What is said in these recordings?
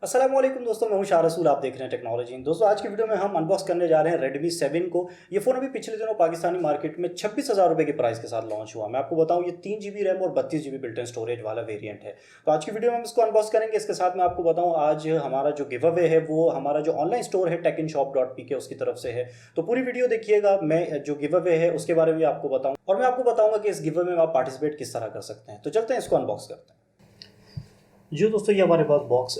अस्सलाम वालेकुम दोस्तों, मैं हूं शाह रसूल। आप देख रहे हैं टेक्नोलॉजी। दोस्तों, आज की वीडियो में हम अनबॉक्स करने जा रहे हैं Redmi 7 को। ये फ़ोन अभी पिछले दिनों पाकिस्तानी मार्केट में 26,000 रुपये के प्राइस के साथ लॉन्च हुआ। मैं आपको बताऊं, ये 3 GB रैम और 32 GB बिल्ट इन स्टोरेज वाला वेरिएंट है। तो आज की वीडियो में हम इसको अनबॉक्स करेंगे। इसके साथ मैं आपको बताऊँ, आज हमारा जो गिव अवे है वो हमारा जो ऑनलाइन स्टोर है tecinshop.pk उसकी तरफ से है। तो पूरी वीडियो देखिएगा। मैं जो गिव अवे है उसके बारे में आपको बताऊँ और मैं आपको बताऊँगा कि इस गिव अवे में आप पार्टिसिपेट किस तरह कर सकते हैं। तो चलते हैं, इसको अनबॉक्स करते हैं। जी दोस्तों, ये हमारे पास बॉक्स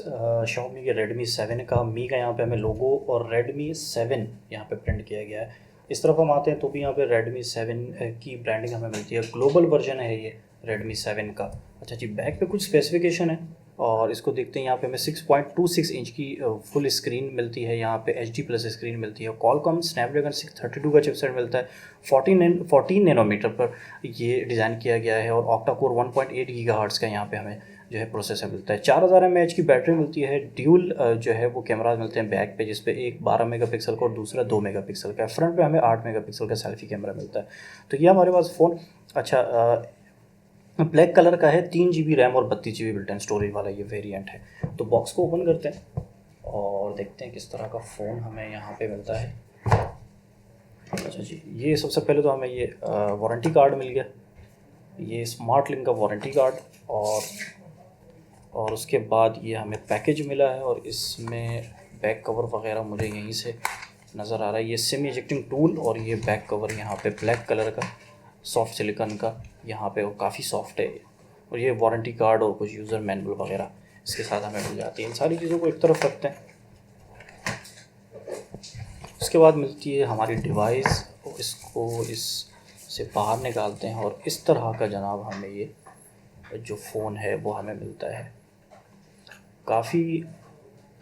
Xiaomi के Redmi 7 का मी का यहाँ पे हमें लोगो और Redmi 7 यहाँ पे प्रिंट किया गया है। इस तरफ हम आते हैं तो भी यहाँ पे Redmi 7 की ब्रांडिंग हमें मिलती है। ग्लोबल वर्जन है ये Redmi 7 का। अच्छा जी, बैक पे कुछ स्पेसिफिकेशन है और इसको देखते हैं। यहाँ पे हमें 6.26 इंच की फुल स्क्रीन मिलती है। यहाँ पे HD प्लस स्क्रीन मिलती है। Qualcomm Snapdragon 632 का चिपसेट मिलता है। 14 नैनोमीटर पर ये डिज़ाइन किया गया है और ऑक्टा कोर 1.8 गीगाहर्ट्ज़ का यहाँ पे हमें जो है प्रोसेसर मिलता है। 4000 mAh की बैटरी मिलती है। ड्यूल जो है वो कैमरा मिलते हैं बैक पे, जिस पे एक 12 मेगापिक्सल का और दूसरा 2 मेगापिक्सल का है। फ्रंट पे हमें 8 मेगापिक्सल का सेल्फी कैमरा मिलता है। तो ये हमारे पास फ़ोन अच्छा ब्लैक कलर का है। 3 GB रैम और 32 GB बिल्ट इन स्टोरेज वाला ये वेरिएंट है। तो बॉक्स को ओपन करते हैं और देखते हैं किस तरह का फ़ोन हमें यहाँ पे मिलता है। अच्छा जी, ये सबसे पहले तो हमें ये वारंटी कार्ड मिल गया। ये स्मार्ट लिंक का वारंटी कार्ड और उसके बाद ये हमें पैकेज मिला है और इसमें बैक कवर वगैरह मुझे यहीं से नज़र आ रहा है। ये सिम इजेक्टिंग टूल और ये बैक कवर यहाँ पे ब्लैक कलर का सॉफ्ट सिलिकॉन का यहाँ पे, वो काफ़ी सॉफ्ट है। और ये वारंटी कार्ड और कुछ यूज़र मैनुअल वगैरह इसके साथ हमें मिल जाती है। इन सारी चीज़ों को एक तरफ रखते हैं। उसके बाद मिलती है हमारी डिवाइस, इसको इस से बाहर निकालते हैं और इस तरह का जनाब हमें ये जो फ़ोन है वो हमें मिलता है। काफ़ी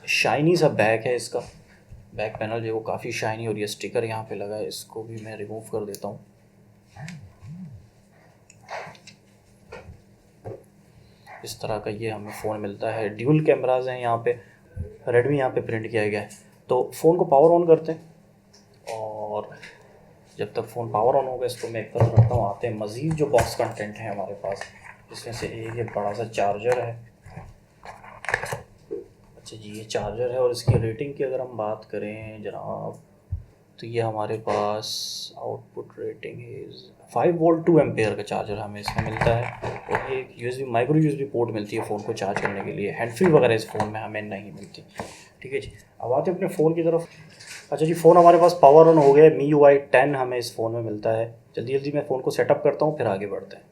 शाइनी सा बैक है इसका। बैक पैनल जो है वो काफ़ी शाइनी और ये स्टिकर यहाँ पे लगा है, इसको भी मैं रिमूव कर देता हूँ। इस तरह का ये हमें फ़ोन मिलता है। ड्यूल कैमराज हैं यहाँ पे, रेडमी यहाँ पे प्रिंट किया गया है। तो फ़ोन को पावर ऑन करते हैं और जब तक फ़ोन पावर ऑन होगा इसको मैं एक तरफ रखता हूँ। आते हैं मज़ीद जो बॉक्स कंटेंट है हमारे पास, इसमें से एक ये बड़ा सा चार्जर है। अच्छा जी, ये चार्जर है और इसकी रेटिंग की अगर हम बात करें जनाब, तो ये हमारे पास आउटपुट रेटिंग है 5 वोल्ट 2 एम्पेयर का चार्जर हमें इसमें मिलता है। और ये एक माइक्रो यूएसबी पोर्ट मिलती है फ़ोन को चार्ज करने के लिए। हैंड फ्री वगैरह इस फ़ोन में हमें नहीं मिलती। ठीक है जी, अब आते हैं अपने फ़ोन की तरफ। अच्छा जी, फ़ोन हमारे पास पावर ऑन हो गया है। MIUI 10 हमें इस फ़ोन में मिलता है। जल्दी जल्दी मैं फ़ोन को सेटअप करता हूँ, फिर आगे बढ़ते हैं।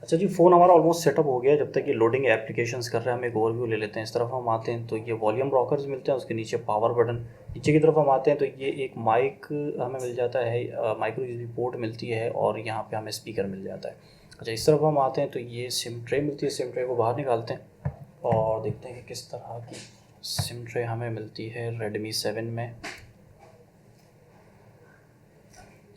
अच्छा जी, फ़ोन हमारा ऑलमोस्ट सेटअप हो गया है। जब तक ये लोडिंग एप्लीकेशंस कर रहा है हम एक ओवरव्यू ले लेते हैं। इस तरफ हम आते हैं तो ये वॉल्यूम रॉकर्स मिलते हैं, उसके नीचे पावर बटन। नीचे की तरफ हम आते हैं तो ये एक माइक हमें मिल जाता है, माइक्रो यूएसबी पोर्ट मिलती है और यहाँ पे हमें स्पीकर मिल जाता है। अच्छा, इस तरफ हम आते हैं तो ये सिम ट्रे मिलती है। सिम ट्रे को बाहर निकालते हैं और देखते हैं कि किस तरह की सिम ट्रे हमें मिलती है Redmi 7 में।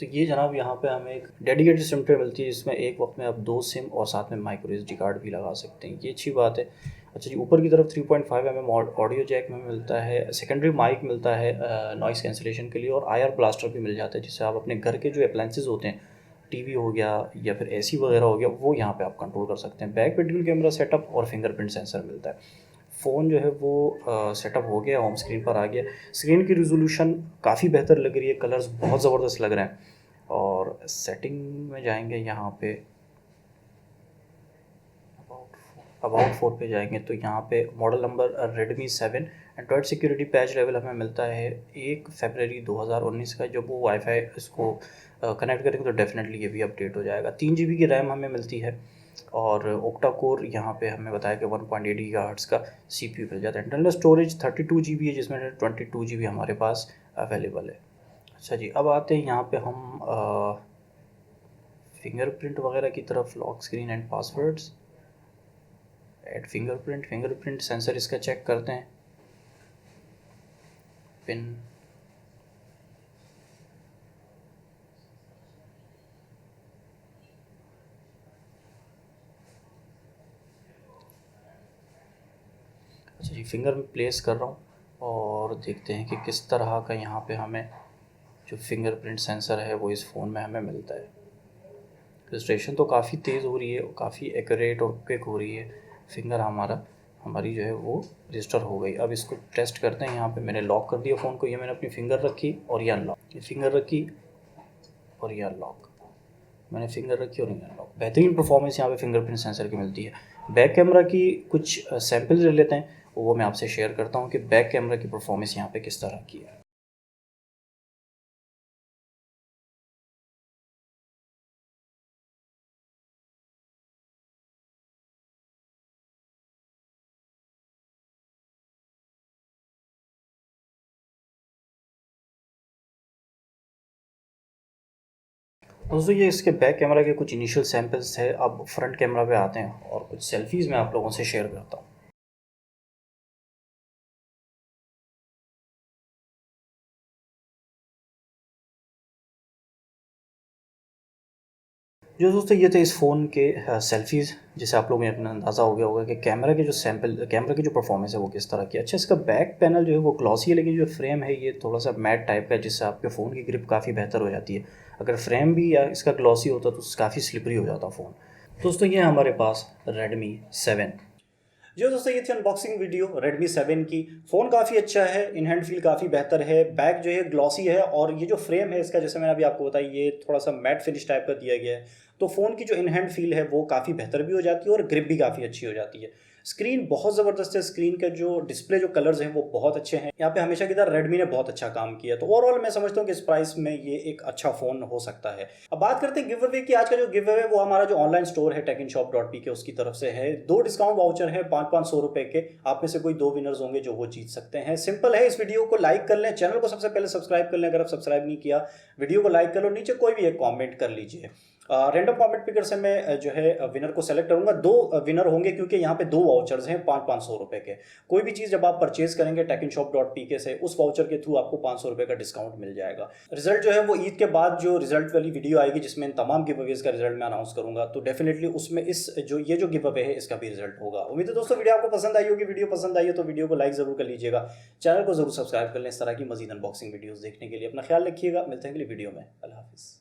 तो ये जनाब यहाँ पे हमें एक डेडिकेटेड सिम ट्रे मिलती है, जिसमें एक वक्त में आप 2 सिम और साथ में माइक्रो SD कार्ड भी लगा सकते हैं। ये अच्छी बात है। अच्छा जी, ऊपर की तरफ 3.5 mm ऑडियो जैक में मिलता है। सेकेंडरी माइक मिलता है नॉइस कैंसिलेशन के लिए और IR ब्लास्टर भी मिल जाता है, जिससे आप अपने घर के जो अप्लायंसेस होते हैं, टीवी हो गया या फिर AC वगैरह हो गया, वो यहाँ पे आप कंट्रोल कर सकते हैं। बैक पे ड्यूल कैमरा सेटअप और फिंगरप्रिंट सेंसर मिलता है। फ़ोन जो है वो सेटअप हो गया, होम स्क्रीन पर आ गया। स्क्रीन की रिजोल्यूशन काफ़ी बेहतर लग रही है, कलर्स बहुत ज़बरदस्त लग रहे हैं। और सेटिंग में जाएंगे, यहाँ पे अबाउट 4 पे जाएंगे तो यहाँ पे model number Redmi 7 Android security patch level हमें मिलता है 1 फरवरी 2019 का। जब वो वाईफाई इसको कनेक्ट करेंगे तो डेफिनेटली ये भी अपडेट हो जाएगा। 3 GB की रैम हमें मिलती है और ओक्टा कोर यहाँ पे हमें बताया कि 1.8 गीगाहर्ट्ज़ का CPU मिल जाता है। इंटरनल स्टोरेज 32 GB है, जिसमें 22 GB हमारे पास अवेलेबल है। अच्छा जी, अब आते हैं यहाँ पे हम फिंगरप्रिंट वगैरह की तरफ। Lock screen and passwords, add fingerprint sensor इसका चेक करते हैं। पिन, अच्छा जी, फिंगर में प्लेस कर रहा हूँ और देखते हैं कि किस तरह का यहाँ पे हमें जो फिंगरप्रिंट सेंसर है वो इस फ़ोन में हमें मिलता है। रजिस्ट्रेशन तो काफ़ी तेज़ हो रही है, काफ़ी एक्यूरेट और क्विक हो रही है। फिंगर हमारी जो है वो रजिस्टर हो गई। अब इसको टेस्ट करते हैं। यहाँ पे मैंने लॉक कर दिया फ़ोन को, ये मैंने अपनी फिंगर रखी और ये अनलॉक, ये फिंगर रखी और ये अनलॉक, मैंने फिंगर रखी और ये अनलॉक। बेहतरीन परफॉर्मेंस यहाँ पे फिंगरप्रिंट सेंसर की मिलती है। बैक कैमरा की कुछ सैम्पल्स ले लेते हैं, वो मैं आपसे शेयर करता हूँ कि बैक कैमरा की परफॉर्मेंस यहाँ पे किस तरह की है। दोस्तों ये इसके बैक कैमरा के कुछ इनिशियल सैम्पल्स थे। अब फ्रंट कैमरा पे आते हैं और कुछ सेल्फीज़ मैं आप लोगों से शेयर करता हूँ। जो दोस्तों ये थे इस फ़ोन के सेल्फीज़, जिसे आप लोगों ने अपना अंदाज़ा हो गया होगा कि कैमरा की जो परफॉर्मेंस है वो किस तरह की है। अच्छा, इसका बैक पैनल जो है वो ग्लॉसी है, लेकिन जो फ्रेम है ये थोड़ा सा मैट टाइप का है, जिससे आपके फ़ोन की ग्रिप काफ़ी बेहतर हो जाती है। अगर फ्रेम भी या इसका ग्लॉसी होता तो काफ़ी स्लिपरी हो जाता फ़ोन। दोस्तों ये हमारे पास Redmi 7। जो दोस्तों ये थी अनबॉक्सिंग वीडियो Redmi 7 की। फ़ोन काफ़ी अच्छा है, इन हैंड फील काफ़ी बेहतर है, बैक जो है ग्लॉसी है और ये जो फ्रेम है इसका, जैसे मैंने अभी आपको बताया, ये थोड़ा सा मैट फिनिश टाइप का दिया गया है। तो फ़ोन की जो इन हैंड फील है वो काफ़ी बेहतर भी हो जाती है और ग्रिप भी काफ़ी अच्छी हो जाती है। स्क्रीन बहुत ज़बरदस्त है, स्क्रीन का जो डिस्प्ले जो कलर्स हैं वो बहुत अच्छे हैं। यहाँ पे हमेशा की तरह Redmi ने बहुत अच्छा काम किया, तो ओवरऑल मैं समझता हूँ कि इस प्राइस में ये एक अच्छा फ़ोन हो सकता है। अब बात करते हैं गिव अवे की। आज का जो गिव अवे वो हमारा जो ऑनलाइन स्टोर है techinsshop.pk उसकी तरफ से है। 2 डिस्काउंट वाउचर है 500 रुपए के। आप में से कोई 2 विनर्स होंगे जो वो जीत सकते हैं। सिंपल है, इस वीडियो को लाइक कर लें, चैनल को सबसे पहले सब्सक्राइब कर लें अगर आप सब्सक्राइब नहीं किया, वीडियो को लाइक कर लो, नीचे कोई भी एक कॉमेंट कर लीजिए। रैंडम कमेंट पिकर से मैं जो है विनर को सेलेक्ट करूंगा। 2 विनर होंगे क्योंकि यहाँ पे 2 वाउचर्स हैं 500 रुपए के। कोई भी चीज़ जब आप परचेज करेंगे techinsshop.pk से, उस वाउचर के थ्रू आपको 500 रुपए का डिस्काउंट मिल जाएगा। रिजल्ट जो है वो ईद के बाद जो रिजल्ट वाली वीडियो आएगी जिसमें इन तमाम गिव अवेज का रिजल्ट मैं अनाउंस करूंगा, तो डेफिनेटली उसमें ये जो गिव अवे है इसका भी रिजल्ट होगा। उम्मीद है दोस्तों वीडियो आपको पसंद आई होगी। वीडियो पसंद आई है तो वीडियो को लाइक जरूर कर लीजिएगा, चैनल को जरूर सब्सक्राइब कर लें इस तरह की मजीद अनबॉक्सिंग वीडियोस देखने के लिए। अपना ख्याल रखिएगा, मिलते हैं अगली वीडियो में। अल्लाह हाफिज़।